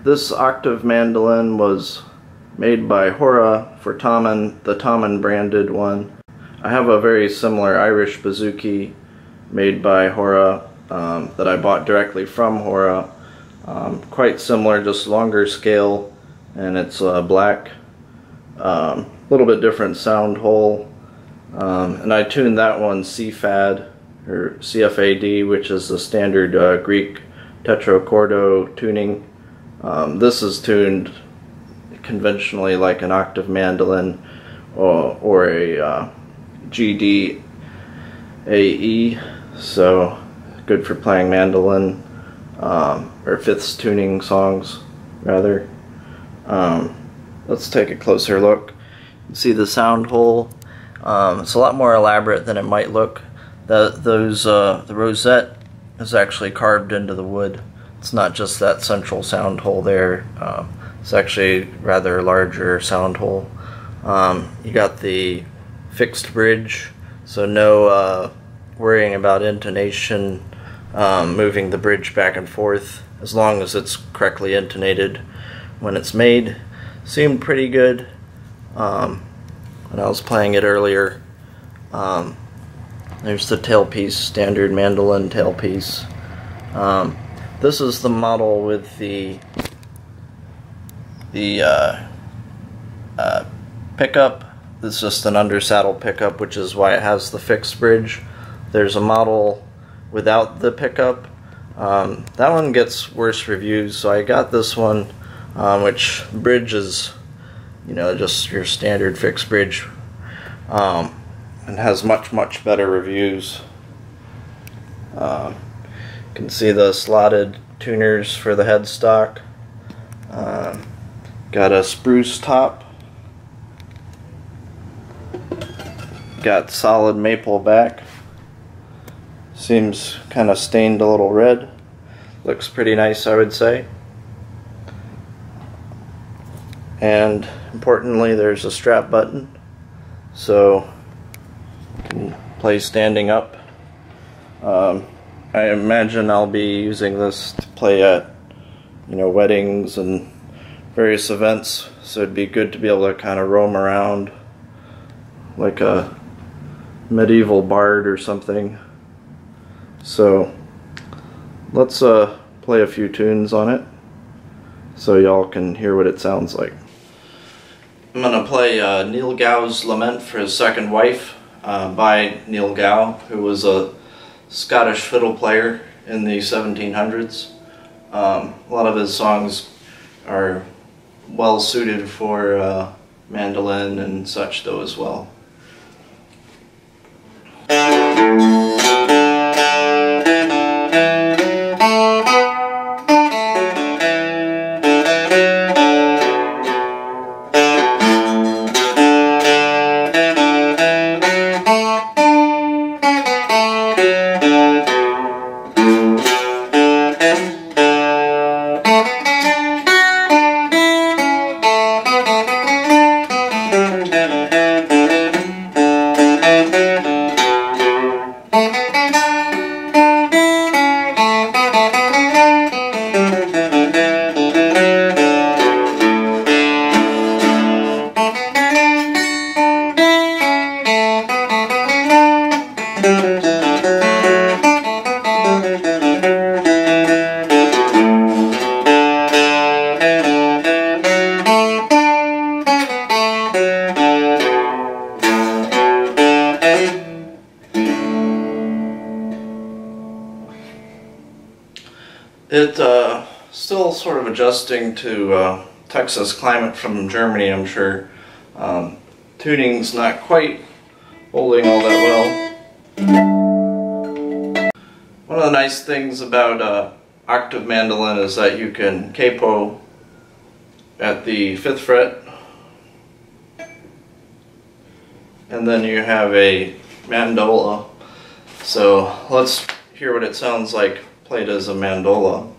This octave mandolin was made by Hora for Thomann, the Thomann branded one. I have a very similar Irish bouzouki made by Hora that I bought directly from Hora. Quite similar, just longer scale, and it's black. Little bit different sound hole. And I tuned that one CFAD, or CFAD, which is the standard Greek tetrachordo tuning. This is tuned conventionally like an octave mandolin or a GD AE, so good for playing mandolin or fifths tuning songs rather. Let's take a closer look. You can see the sound hole. It's a lot more elaborate than it might look. The rosette is actually carved into the wood. It's not just that central sound hole there. It's actually a rather larger sound hole. You got the fixed bridge, so no worrying about intonation, moving the bridge back and forth, as long as it's correctly intonated when it's made. Seemed pretty good when I was playing it earlier. There's the tailpiece, standard mandolin tailpiece. This is the model with the pickup. It's just an under-saddle pickup, which is why it has the fixed bridge. There's a model without the pickup. That one gets worse reviews, so I got this one, which bridge is, you know, just your standard fixed bridge, and has much better reviews. You can see the slotted tuners for the headstock. Got a spruce top. Got solid maple back. Seems kind of stained a little red. Looks pretty nice, I would say. And importantly, there's a strap button, so you can play standing up. I imagine I'll be using this to play at, you know, weddings and various events, so it'd be good to be able to kind of roam around like a medieval bard or something. So let's play a few tunes on it so y'all can hear what it sounds like. I'm gonna play Neil Gow's Lament for His Second Wife by Neil Gow, who was a Scottish fiddle player in the 1700s. A lot of his songs are well suited for mandolin and such though as well. Still sort of adjusting to Texas climate from Germany, I'm sure. Tuning's not quite holding all that well. One of the nice things about octave mandolin is that you can capo at the 5th fret, and then you have a mandola. So let's hear what it sounds like played as a mandola.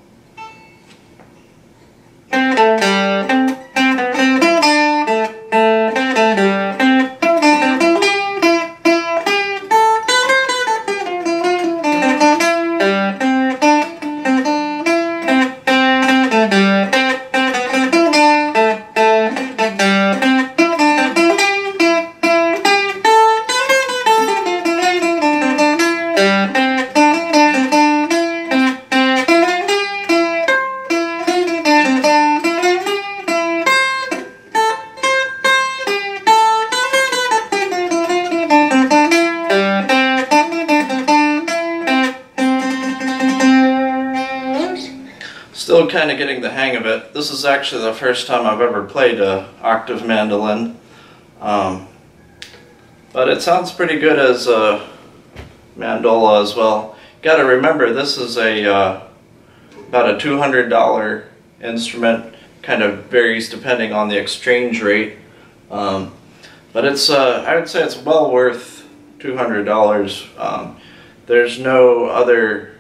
Still kind of getting the hang of it. This is actually the first time I've ever played a octave mandolin. But it sounds pretty good as a mandola as well. Gotta remember, this is about a $200 instrument. Kind of varies depending on the exchange rate. But it's I would say it's well worth $200. There's no other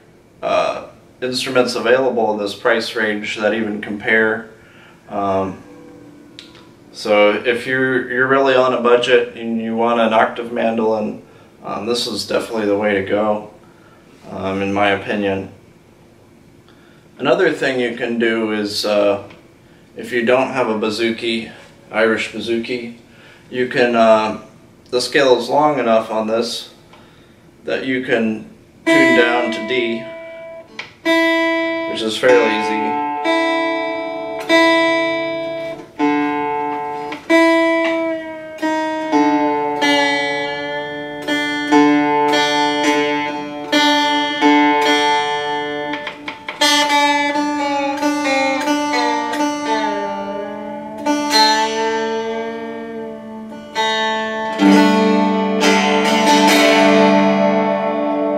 instruments available in this price range that even compare. So if you're really on a budget and you want an octave mandolin, this is definitely the way to go, in my opinion. Another thing you can do is, if you don't have a bouzouki, Irish bouzouki, you can, the scale is long enough on this that you can tune down to D, which is fairly easy.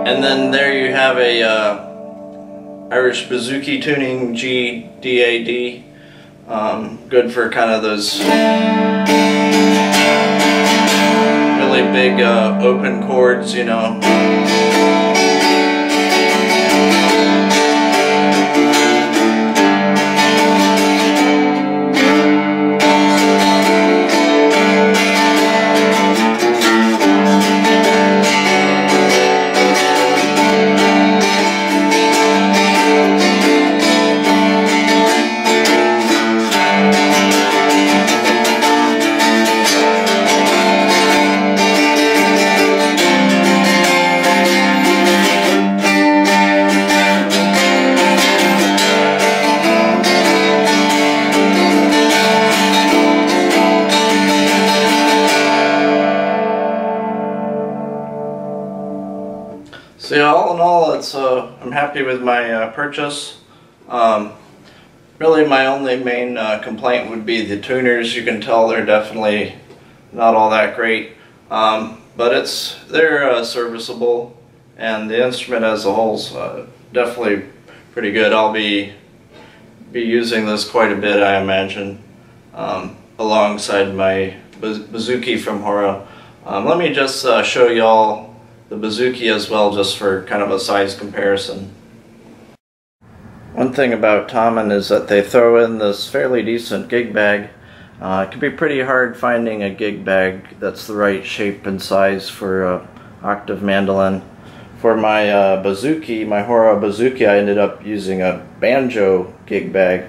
And then there you have a Irish bouzouki tuning, G, D, A, D. Good for kind of those really big open chords, you know. So yeah, all in all, it's I'm happy with my purchase. Really, my only main complaint would be the tuners. You can tell they're definitely not all that great, but they're serviceable, and the instrument as a whole's definitely pretty good. I'll be using this quite a bit, I imagine, alongside my bouzouki from Hora. Let me just show y'all the bouzouki as well, just for kind of a size comparison. One thing about Thomann is that they throw in this fairly decent gig bag. It can be pretty hard finding a gig bag that's the right shape and size for an octave mandolin. For my bouzouki, my Hora bouzouki, I ended up using a banjo gig bag,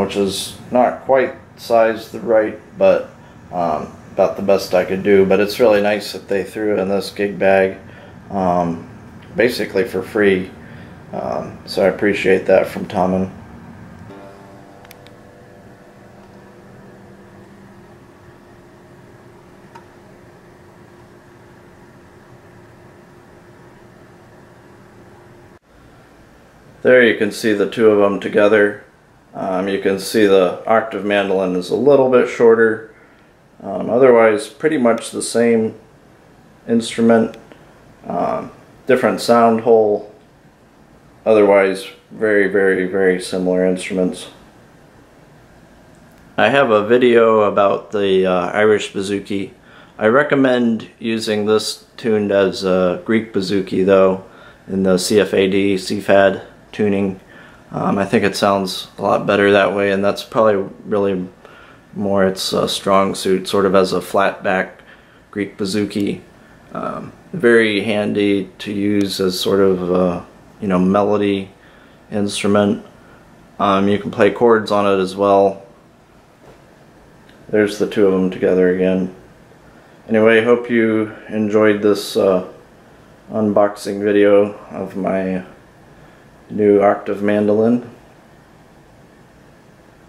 which is not quite sized right, but about the best I could do. But it's really nice that they threw in this gig bag basically for free, so I appreciate that from Thomann. There you can see the two of them together. You can see the octave mandolin is a little bit shorter. Otherwise, pretty much the same instrument, different sound hole. Otherwise, very, very, very similar instruments. I have a video about the Irish bouzouki. I recommend using this tuned as a Greek bouzouki, though, in the CFAD, CFAD tuning. I think it sounds a lot better that way, and that's probably really more its strong suit, sort of as a flat back Greek bouzouki. Very handy to use as sort of a, melody instrument. You can play chords on it as well. There's the two of them together again. Anyway, hope you enjoyed this unboxing video of my new octave mandolin.